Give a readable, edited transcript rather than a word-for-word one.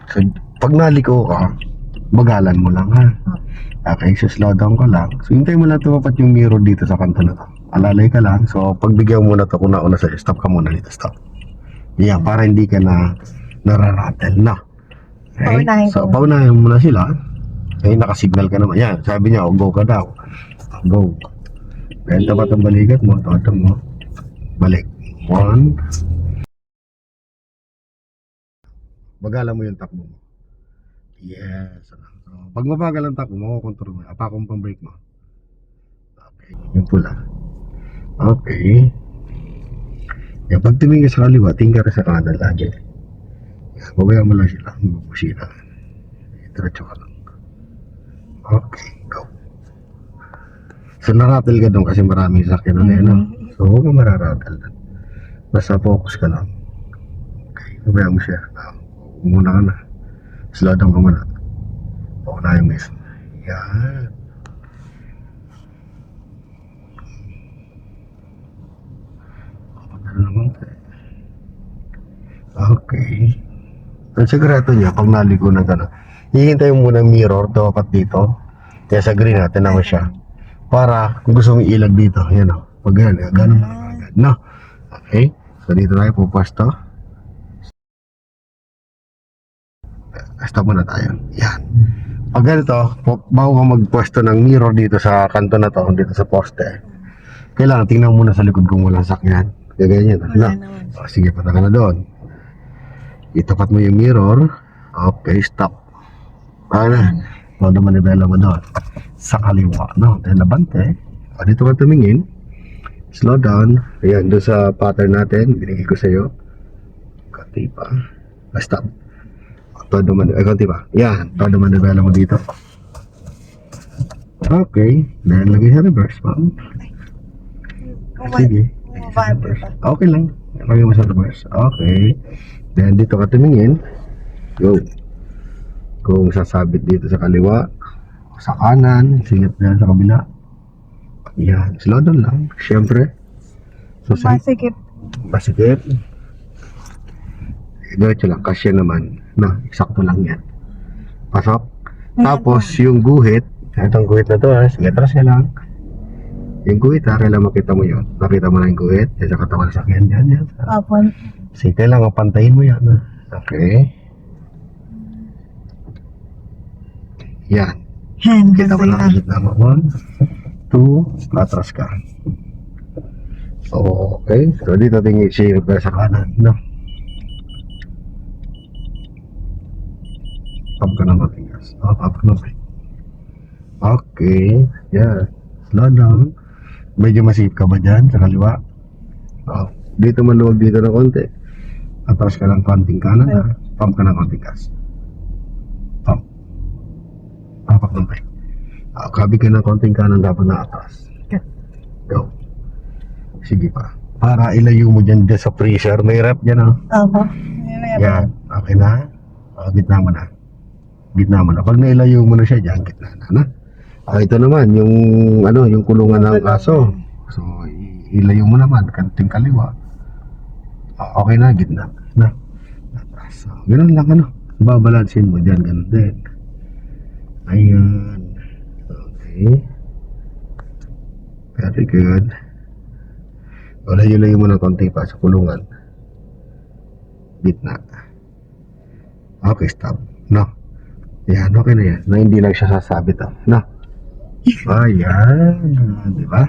So, pag naliko ka, bagalan mo lang ha. Okay, so slow down ka lang. So, hintay mo lang tumapat yung mirror dito sa kanto na to. Alalay ka lang. So, pagbigyan mo na to, kung nauna sa'yo, stop ka muna dito, stop. Yeah, para hindi ka na nararatel na. Okay? Paunahin So, ko. paunahin mo na sila. Okay, nakasignal ka naman. Yan, sabi niya, go ka daw. Go. Then, tapat ang balikat mo, tapat mo. Balik. 1. Bagala mo yung takbo mo. Yes. So, pag mabagal ang takbo mo, control mo. Apakong pang brake mo. Okay. Yung pula. Okay. Yan, pag tumingin ka sa kaliwa, tingin ka sa kanan lagi. Yan, babayan mo lang sila. Sila. Diretso ka lang. Okay, go. So, naratel ka doon kasi maraming sakyan na no? So, huwag mo mararatel. Basta focus ka lang. Okay, babayan mo siya. Muna ka na. Slow down ka muna. Paunahin mo isa. Yan. Ano naman tayo? Okay. Ang sekreto niya, pag naliko na ka na, hihintay mo muna mirror, dapat dito. Kaya sa green natin naman siya. Para kung gusto mong ilag dito, yan o. Pag yan, gano'n mo lang agad. No? Okay? So dito tayo pupasto. Stop muna tayo. Yan. Pag ganito, bago ka magpwesto ng mirror dito sa kanto na to, dito sa poste, kailangan tingnan muna sa likod kung walang sakyan. Kaya ganyan. Wala No? naman. O, sige, pata ka na doon. Itapat mo yung mirror. Okay, stop. Para na. O, manibela mo doon. Sa kaliwa. No? Dahil nabante. O, dito ka tumingin. Slow down. Ayan, doon sa pattern natin. Binigay ko sa'yo. Kunti pa. Stop. Todo kunti pa. Yan. Todo manibela mo dito. Okay. Dahil lagay sa reverse, ma'am. Sige. Okay lang. Lagay mo sa reverse. Okay. Then dito ka tumingin. Go. Kung sasabit dito sa kaliwa, sa kanan, singit na sa kabila. Yan. Slow down lang. Siyempre. So, Masikip. Basikip. Diretso lang. Kasya naman. Na, eksakto lang yan. Pasok. Tapos, yung guhit. Itong guhit na to, sige, atras ka lang. Yung guhit, kailangan makita mo yun. Nakita mo na yung guhit. Yan sa katawan sa sakyan. Yan. Apon. Sige, kailangan pantayin mo yan. Okay. Yan. Hand. Kita mo na ang gitna mo. 1, 2, atras ka. Okay. So, dito tingin share ka sa kanan. No? Pump ka na matigas. Pump ka na. Okay. Yeah. Slow down. Medyo masip ka ba dyan sa kaliwa? Dito maluwag dito na konti. Atras ka ng konting kanan ha. Pump ka ng konting gas. Pump. Papak ng brake. Kabi ka ng konting kanan dapat na atras. Go. Sige pa. Para ilayo mo dyan sa pressure. May rep dyan ha. Opo. Yan. Okay na. Gitna mo na. Gitna mo na. Pag nailayo mo na siya dyan, gitna na. Ito naman, yung kulungan ng aso. So, ilayo mo naman, kanting kaliwa. Okay na, gitna. Na. So, ganun lang, babalansin mo dyan, ganun din. Ayan. Okay. Very good. Layo-layo mo na konti pa sa kulungan. Gitna. Okay, stop. No. Yan, okay na yan. Na hindi lang siya sasabit, no. Ayan. Di ba?